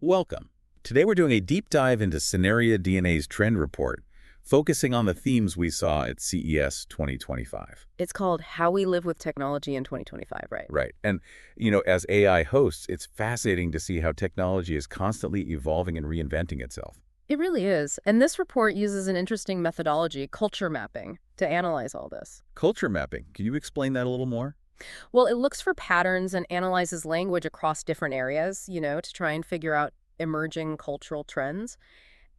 Welcome. Today we're doing a deep dive into Scenaria DNA's trend report, focusing on the themes we saw at CES 2025. It's called How We Live with Technology in 2025, right? Right. And, as AI hosts, it's fascinating to see how technology is constantly evolving and reinventing itself. It really is. And this report uses an interesting methodology, culture mapping, to analyze all this. Culture mapping. Can you explain that a little more? Well, it looks for patterns and analyzes language across different areas, to try and figure out emerging cultural trends.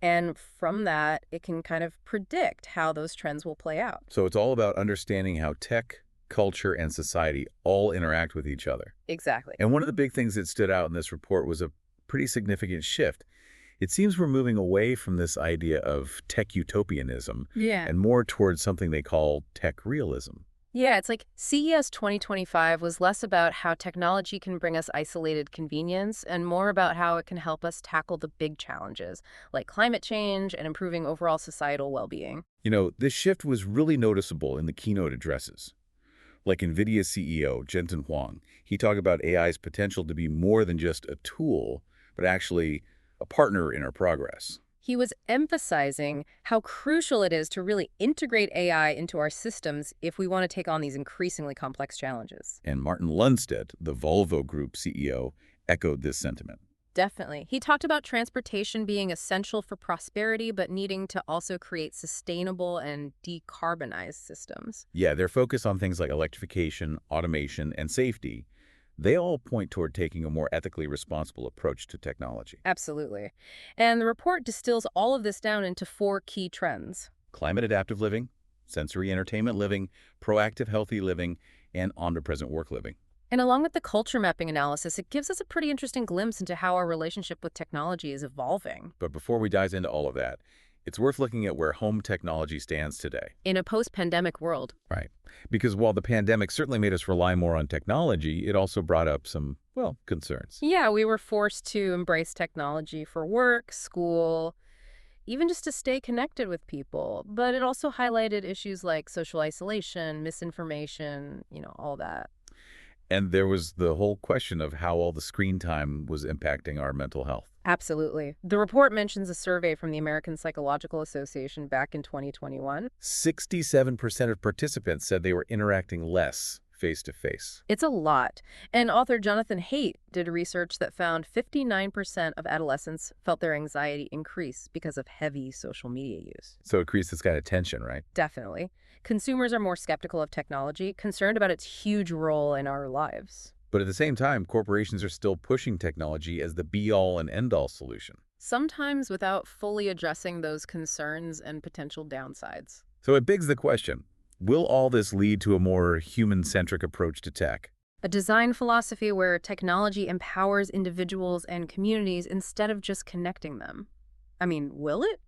And from that, it can kind of predict how those trends will play out. So it's all about understanding how tech, culture, and society all interact with each other. Exactly. And one of the big things that stood out in this report was a pretty significant shift. It seems we're moving away from this idea of tech utopianism Yeah. and more towards something they call tech realism. Yeah, it's like CES 2025 was less about how technology can bring us isolated convenience and more about how it can help us tackle the big challenges, like climate change and improving overall societal well-being. This shift was really noticeable in the keynote addresses. Like NVIDIA CEO Jensen Huang, he talked about AI's potential to be more than just a tool, but actually a partner in our progress. He was emphasizing how crucial it is to really integrate AI into our systems if we want to take on these increasingly complex challenges. And Martin Lundstedt, the Volvo Group CEO, echoed this sentiment. Definitely. He talked about transportation being essential for prosperity, but needing to also create sustainable and decarbonized systems. Yeah, their focus on things like electrification, automation, and safety, they all point toward taking a more ethically responsible approach to technology. Absolutely. And the report distills all of this down into 4 key trends. Climate adaptive living, sensory entertainment living, proactive healthy living, and omnipresent work living. And along with the culture mapping analysis, it gives us a pretty interesting glimpse into how our relationship with technology is evolving. But before we dive into all of that, it's worth looking at where home technology stands today. In a post-pandemic world. Right. Because while the pandemic certainly made us rely more on technology, it also brought up some, concerns. Yeah, we were forced to embrace technology for work, school, even just to stay connected with people. But it also highlighted issues like social isolation, misinformation, all that. And there was the whole question of how all the screen time was impacting our mental health. Absolutely. The report mentions a survey from the American Psychological Association back in 2021. 67% of participants said they were interacting less face-to-face. It's a lot. And author Jonathan Haidt did research that found 59% of adolescents felt their anxiety increase because of heavy social media use. So it creates this kind of tension, right? Definitely. Consumers are more skeptical of technology, concerned about its huge role in our lives. But at the same time, corporations are still pushing technology as the be-all and end-all solution. Sometimes without fully addressing those concerns and potential downsides. So it begs the question, will all this lead to a more human-centric approach to tech? A design philosophy where technology empowers individuals and communities instead of just connecting them. I mean, will it?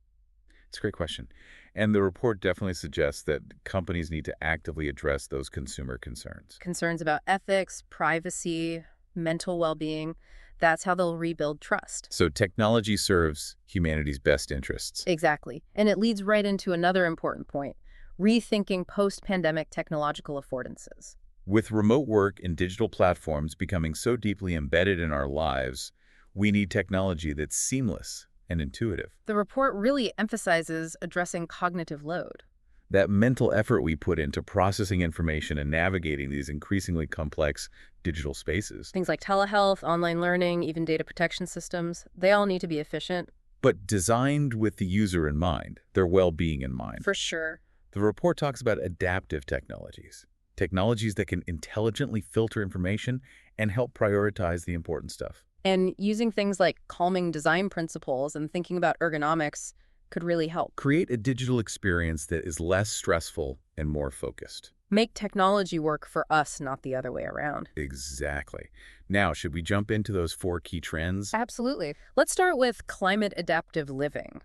It's a great question. And the report definitely suggests that companies need to actively address those consumer concerns. Concerns about ethics, privacy, mental well-being. That's how they'll rebuild trust. So technology serves humanity's best interests. Exactly. And it leads right into another important point, rethinking post-pandemic technological affordances. With remote work and digital platforms becoming so deeply embedded in our lives, we need technology that's seamless and intuitive. The report really emphasizes addressing cognitive load. That mental effort we put into processing information and navigating these increasingly complex digital spaces. Things like telehealth, online learning, even data protection systems, they all need to be efficient. But designed with the user in mind, their well-being in mind. For sure. The report talks about adaptive technologies. Technologies that can intelligently filter information and help prioritize the important stuff. And using things like calming design principles and thinking about ergonomics could really help. Create a digital experience that is less stressful and more focused. Make technology work for us, not the other way around. Exactly. Now, should we jump into those 4 key trends? Absolutely. Let's start with climate adaptive living.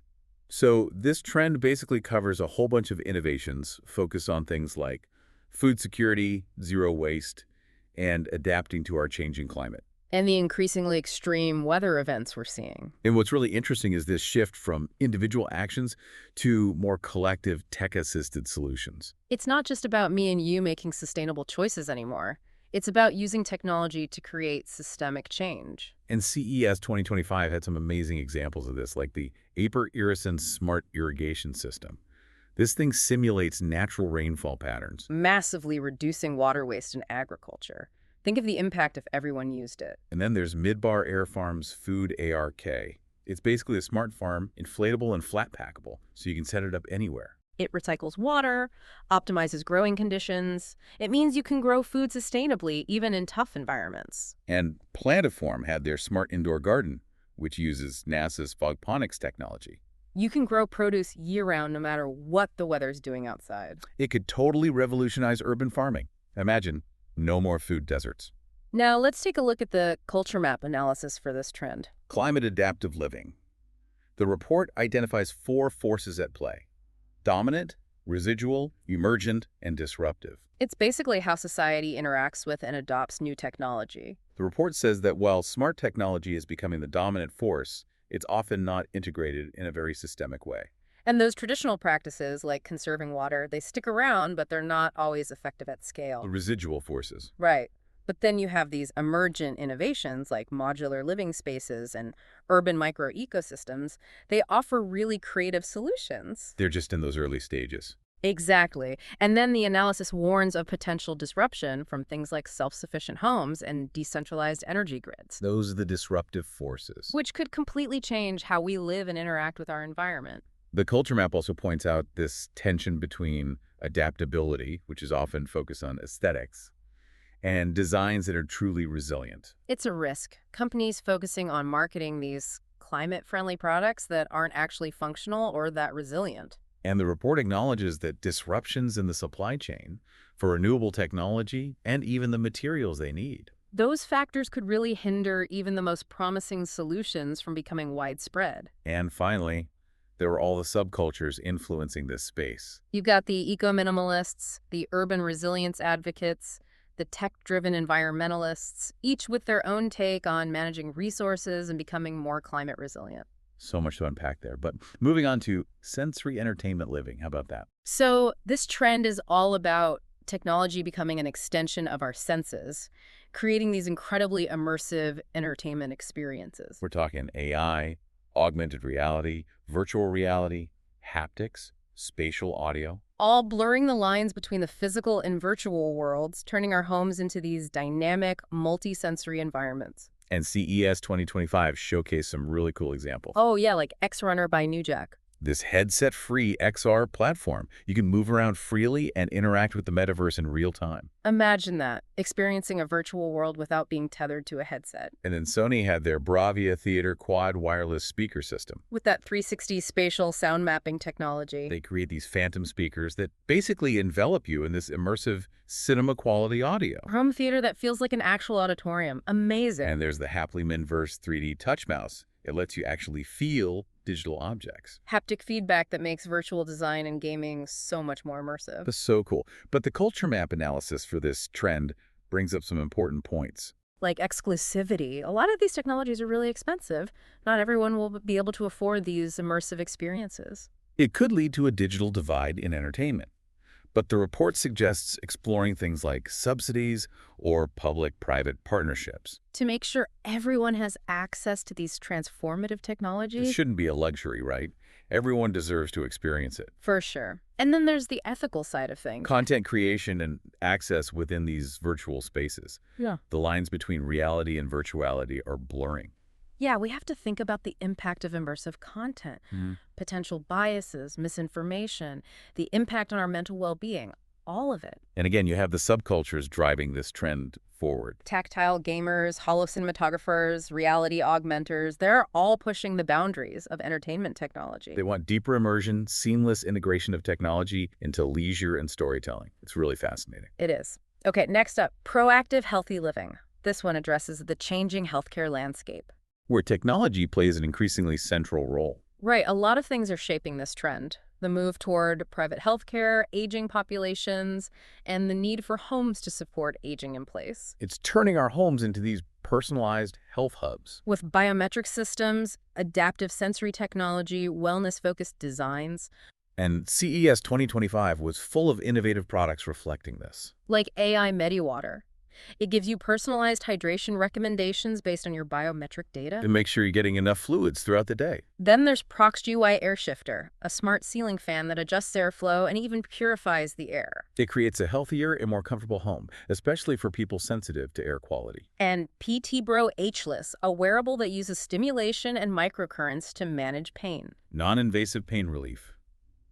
So this trend basically covers a whole bunch of innovations focused on things like food security, zero waste, and adapting to our changing climate. And the increasingly extreme weather events we're seeing. And what's really interesting is this shift from individual actions to more collective tech-assisted solutions. It's not just about me and you making sustainable choices anymore. It's about using technology to create systemic change. And CES 2025 had some amazing examples of this, like the Aper Irrison Smart Irrigation System. This thing simulates natural rainfall patterns. Massively reducing water waste in agriculture. Think of the impact if everyone used it. And then there's Midbar Air Farm's Food ARK. It's basically a smart farm, inflatable and flat packable, so you can set it up anywhere. It recycles water, optimizes growing conditions. It means you can grow food sustainably even in tough environments. And Plantiform had their Smart Indoor Garden, which uses NASA's fogponics technology. You can grow produce year-round no matter what the weather's doing outside. It could totally revolutionize urban farming. Imagine, no more food deserts. Now let's take a look at the culture map analysis for this trend. Climate adaptive living. The report identifies 4 forces at play: dominant, residual, emergent, and disruptive. It's basically how society interacts with and adopts new technology. The report says that while smart technology is becoming the dominant force, it's often not integrated in a very systemic way. And those traditional practices, like conserving water, they stick around, but they're not always effective at The scale. residual forces. Right. But then you have these emergent innovations like modular living spaces and urban microecosystems. They offer really creative solutions. They're just in those early stages. Exactly. And then the analysis warns of potential disruption from things like self-sufficient homes and decentralized energy grids, Those are the disruptive forces. which could completely change how we live and interact with our environment. The culture map also points out this tension between adaptability, which is often focused on aesthetics, and designs that are truly resilient. It's a risk. Companies focusing on marketing these climate-friendly products that aren't actually functional or that resilient. And the report acknowledges that disruptions in the supply chain for renewable technology and even the materials they need. Those factors could really hinder even the most promising solutions from becoming widespread. And finally, there are all the subcultures influencing this space. You've got the eco-minimalists, the urban resilience advocates, the tech-driven environmentalists, each with their own take on managing resources and becoming more climate resilient. So much to unpack there. But moving on to sensory entertainment living. How about that? So this trend is all about technology becoming an extension of our senses, creating these incredibly immersive entertainment experiences. We're talking AI, augmented reality, virtual reality, haptics, spatial audio. All blurring the lines between the physical and virtual worlds, turning our homes into these dynamic, multi-sensory environments. And CES 2025 showcased some really cool examples. Oh yeah, like X-Runner by New Jack. This headset-free XR platform. You can move around freely and interact with the metaverse in real time. Imagine that, experiencing a virtual world without being tethered to a headset. And then Sony had their Bravia Theater quad wireless speaker system. With that 360 spatial sound mapping technology. They create these phantom speakers that basically envelop you in this immersive cinema-quality audio. Home theater that feels like an actual auditorium. Amazing. And there's the Happily Minverse 3D touch mouse. It lets you actually feel digital objects. Haptic feedback that makes virtual design and gaming so much more immersive. That's so cool. But the culture map analysis for this trend brings up some important points. Like exclusivity. A lot of these technologies are really expensive. Not everyone will be able to afford these immersive experiences. It could lead to a digital divide in entertainment. But the report suggests exploring things like subsidies or public-private partnerships. To make sure everyone has access to these transformative It technologies? shouldn't be a luxury, right? Everyone deserves to experience it. For sure. And then there's the ethical side of things. Content creation and access within these virtual spaces. Yeah. The lines between reality and virtuality are blurring. Yeah, we have to think about the impact of immersive content, potential biases, misinformation, the impact on our mental well-being, all of it. And again, you have the subcultures driving this trend forward. Tactile gamers, holocinematographers, reality augmenters, they're all pushing the boundaries of entertainment technology. They want deeper immersion, seamless integration of technology into leisure and storytelling. It's really fascinating. It is. Okay, next up, proactive healthy living. This one addresses the changing healthcare landscape. Where technology plays an increasingly central role. Right, a lot of things are shaping this trend. The move toward private healthcare, aging populations, and the need for homes to support aging in place. It's turning our homes into these personalized health hubs. With biometric systems, adaptive sensory technology, wellness-focused designs, And CES 2025 was full of innovative products reflecting this. like AI MediWater. It gives you personalized hydration recommendations based on your biometric data. And make sure you're getting enough fluids throughout the day. Then there's ProxGUI Air Shifter, a smart ceiling fan that adjusts airflow and even purifies the air. It creates a healthier and more comfortable home, especially for people sensitive to air quality. And PT Bro Hlis, a wearable that uses stimulation and microcurrents to manage pain. Non-invasive pain relief.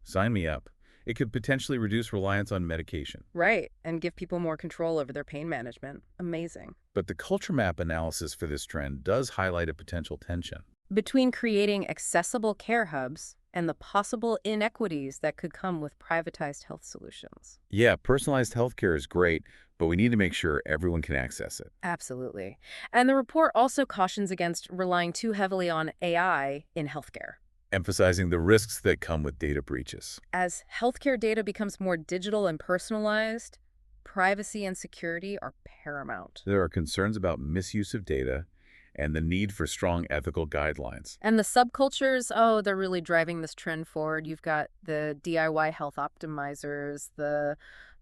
Sign me up. It could potentially reduce reliance on medication. Right, and give people more control over their pain management. Amazing. But the culture map analysis for this trend does highlight a potential tension. Between creating accessible care hubs and the possible inequities that could come with privatized health solutions. Yeah, personalized healthcare is great, but we need to make sure everyone can access it. Absolutely. And the report also cautions against relying too heavily on AI in healthcare. Emphasizing the risks that come with data breaches. As healthcare data becomes more digital and personalized, privacy and security are paramount. There are concerns about misuse of data and the need for strong ethical guidelines. And the subcultures, oh, they're really driving this trend forward. You've got the DIY health optimizers, the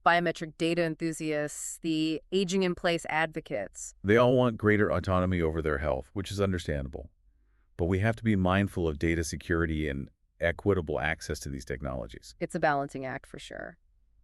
biometric data enthusiasts, the aging-in-place advocates. They all want greater autonomy over their health, which is understandable. But we have to be mindful of data security and equitable access to these technologies. It's a balancing act for sure.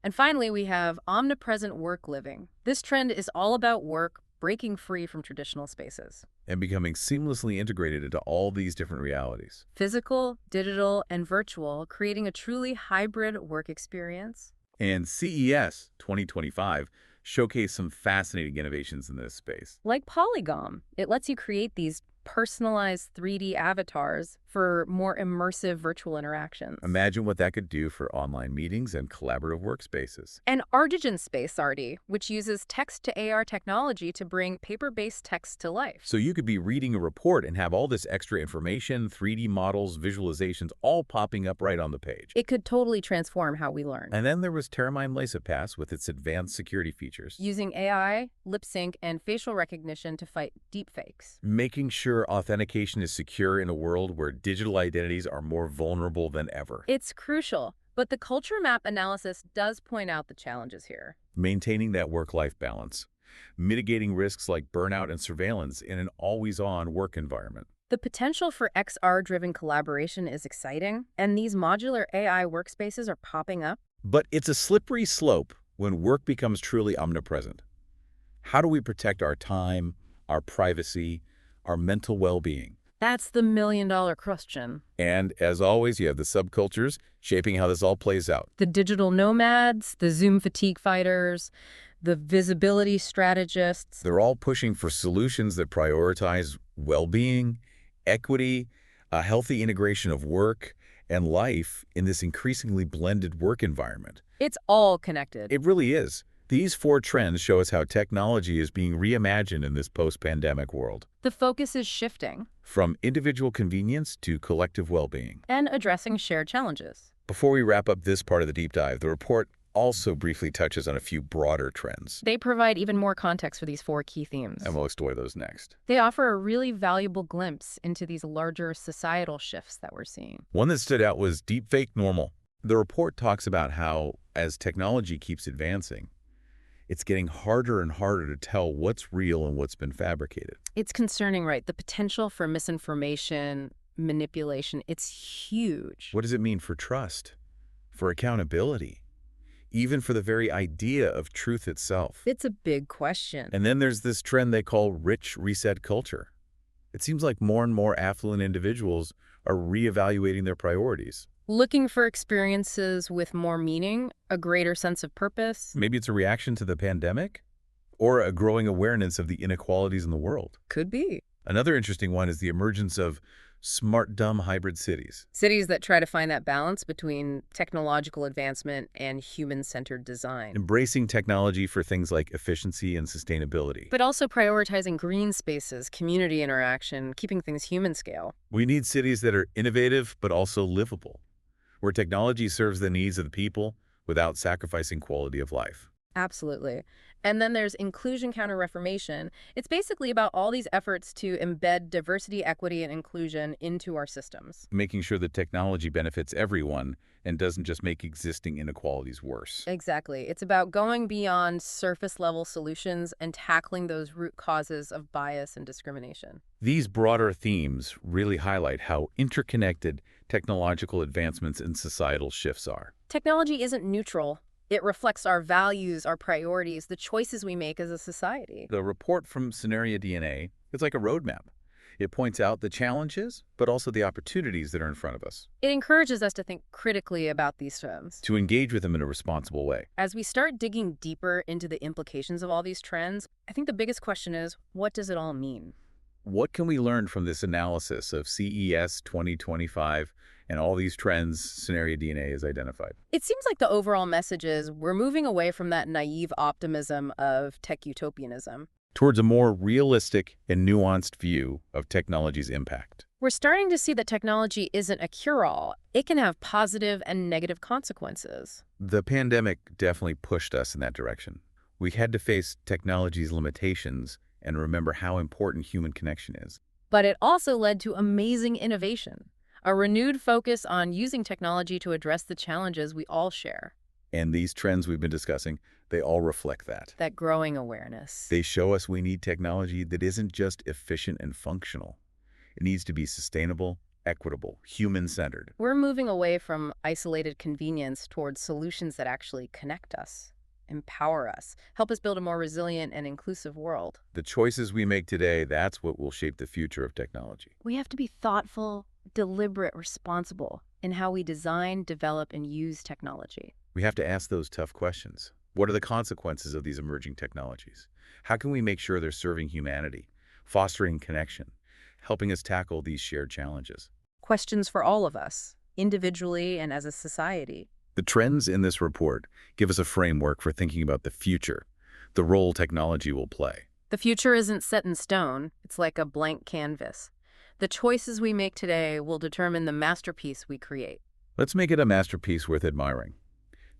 And finally, we have omnipresent work living. This trend is all about work breaking free from traditional spaces. And becoming seamlessly integrated into all these different realities. Physical, digital, and virtual, creating a truly hybrid work experience. And CES 2025 showcased some fascinating innovations in this space. Like Polygon, it lets you create these personalized 3D avatars for more immersive virtual interactions. Imagine what that could do for online meetings and collaborative workspaces. And Artigen Space Arty, which uses text-to-AR technology to bring paper-based text to life. So you could be reading a report and have all this extra information, 3D models, visualizations, all popping up right on the page. It could totally transform how we learn. And then there was Terramine LaserPass with its advanced security features. Using AI, lip sync, and facial recognition to fight deepfakes. Making sure authentication is secure in a world where digital identities are more vulnerable than ever. It's crucial, but the culture map analysis does point out the challenges here. Maintaining that work-life balance. Mitigating risks like burnout and surveillance in an always-on work environment. The potential for XR-driven collaboration is exciting, and these modular AI workspaces are popping up. But it's a slippery slope when work becomes truly omnipresent. How do we protect our time, our privacy, our mental well-being? That's the million-dollar question. And as always, you have the subcultures shaping how this all plays out. The digital nomads, the Zoom fatigue fighters, the visibility strategists. They're all pushing for solutions that prioritize well-being, equity, a healthy integration of work and life in this increasingly blended work environment. It's all connected. It really is. These four trends show us how technology is being reimagined in this post-pandemic world. The focus is shifting. From individual convenience to collective well-being. And addressing shared challenges. Before we wrap up this part of the deep dive, the report also briefly touches on a few broader trends. They provide even more context for these four key themes. And we'll explore those next. They offer a really valuable glimpse into these larger societal shifts that we're seeing. One that stood out was deepfake normal. The report talks about how, as technology keeps advancing, it's getting harder and harder to tell what's real and what's been fabricated. It's concerning, right? The potential for misinformation, manipulation, it's huge. What does it mean for trust, for accountability, even for the very idea of truth itself? It's a big question. And then there's this trend they call rich reset culture. It seems like more and more affluent individuals are reevaluating their priorities. Looking for experiences with more meaning, a greater sense of purpose. Maybe it's a reaction to the pandemic or a growing awareness of the inequalities in the world. Could be. Another interesting one is the emergence of smart, dumb hybrid cities. Cities that try to find that balance between technological advancement and human-centered design. Embracing technology for things like efficiency and sustainability. But also prioritizing green spaces, community interaction, keeping things human scale. We need cities that are innovative but also livable, where technology serves the needs of the people without sacrificing quality of life. Absolutely. And then there's inclusion counter-reformation. It's basically about all these efforts to embed diversity, equity, and inclusion into our systems. Making sure that technology benefits everyone and doesn't just make existing inequalities worse. Exactly. It's about going beyond surface-level solutions and tackling those root causes of bias and discrimination. These broader themes really highlight how interconnected technological advancements and societal shifts are. Technology isn't neutral. It reflects our values, our priorities, the choices we make as a society. The report from Scenario DNA is like a roadmap. It points out the challenges, but also the opportunities that are in front of us, It encourages us to think critically about these trends. to engage with them in a responsible way. As we start digging deeper into the implications of all these trends, I think the biggest question is, what does it all mean? What can we learn from this analysis of CES 2025 and all these trends Scenario DNA has identified? It seems like the overall message is we're moving away from that naive optimism of tech utopianism. Towards a more realistic and nuanced view of technology's impact. We're starting to see that technology isn't a cure-all. It can have positive and negative consequences. The pandemic definitely pushed us in that direction. We had to face technology's limitations and remember how important human connection is. But it also led to amazing innovation, a renewed focus on using technology to address the challenges we all share. And these trends we've been discussing, they all reflect that. That growing awareness. They show us we need technology that isn't just efficient and functional. It needs to be sustainable, equitable, human-centered. We're moving away from isolated convenience towards solutions that actually connect us, empower us, help us build a more resilient and inclusive world. The choices we make today, that's what will shape the future of technology. We have to be thoughtful, deliberate, responsible in how we design, develop, and use technology. We have to ask those tough questions. What are the consequences of these emerging technologies? How can we make sure they're serving humanity, fostering connection, helping us tackle these shared challenges? Questions for all of us, individually and as a society. The trends in this report give us a framework for thinking about the future, the role technology will play. The future isn't set in stone. It's like a blank canvas. The choices we make today will determine the masterpiece we create. Let's make it a masterpiece worth admiring.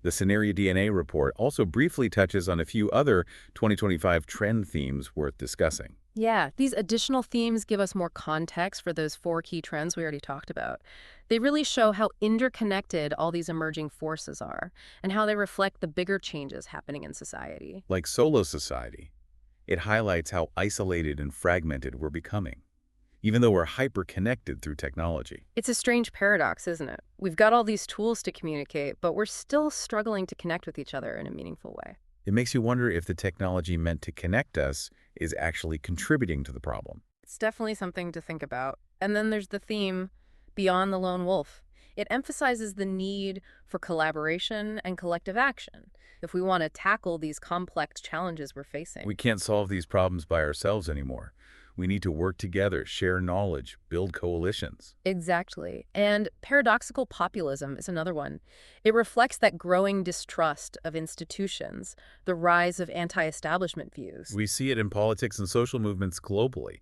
The Scenario DNA report also briefly touches on a few other 2025 trend themes worth discussing. Yeah, these additional themes give us more context for those 4 key trends we already talked about. They really show how interconnected all these emerging forces are and how they reflect the bigger changes happening in society. Like solo society, it highlights how isolated and fragmented we're becoming, even though we're hyper-connected through technology. It's a strange paradox, isn't it? We've got all these tools to communicate, but we're still struggling to connect with each other in a meaningful way. It makes you wonder if the technology meant to connect us is actually contributing to the problem. It's definitely something to think about. And then there's the theme, Beyond the Lone Wolf. It emphasizes the need for collaboration and collective action if we want to tackle these complex challenges we're facing. We can't solve these problems by ourselves anymore. We need to work together, share knowledge, build coalitions. Exactly. And paradoxical populism is another one. It reflects that growing distrust of institutions, the rise of anti-establishment views. We see it in politics and social movements globally.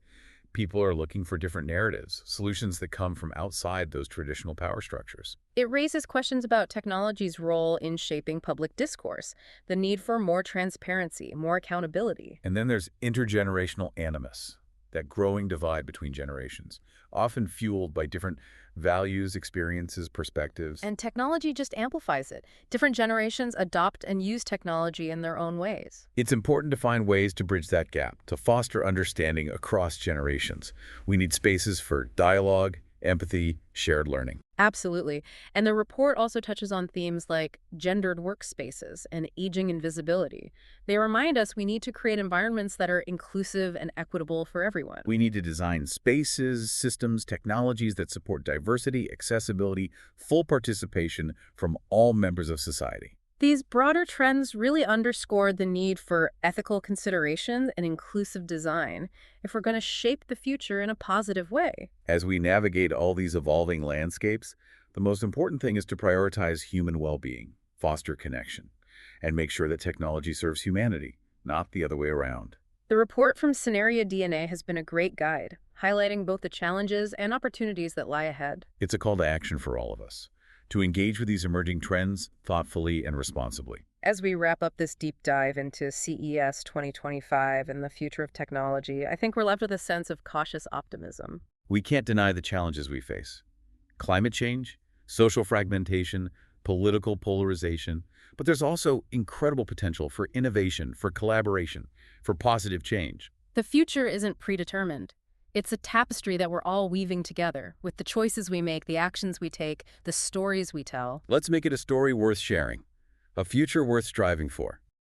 People are looking for different narratives, solutions that come from outside those traditional power structures. It raises questions about technology's role in shaping public discourse, the need for more transparency, more accountability. And then there's intergenerational animus, that growing divide between generations, often fueled by different values, experiences, perspectives. And technology just amplifies it. Different generations adopt and use technology in their own ways. It's important to find ways to bridge that gap, to foster understanding across generations. We need spaces for dialogue, empathy, shared learning. Absolutely. And the report also touches on themes like gendered workspaces and aging invisibility. They remind us we need to create environments that are inclusive and equitable for everyone. We need to design spaces, systems, technologies that support diversity, accessibility, full participation from all members of society. These broader trends really underscore the need for ethical consideration and inclusive design if we're going to shape the future in a positive way. As we navigate all these evolving landscapes, the most important thing is to prioritize human well-being, foster connection, and make sure that technology serves humanity, not the other way around. The report from Scenario DNA has been a great guide, highlighting both the challenges and opportunities that lie ahead. It's a call to action for all of us, to engage with these emerging trends thoughtfully and responsibly. As we wrap up this deep dive into CES 2025 and the future of technology, I think we're left with a sense of cautious optimism. We can't deny the challenges we face. Climate change, social fragmentation, political polarization, but there's also incredible potential for innovation, for collaboration, for positive change. The future isn't predetermined. It's a tapestry that we're all weaving together, with the choices we make, the actions we take, the stories we tell. Let's make it a story worth sharing, a future worth striving for.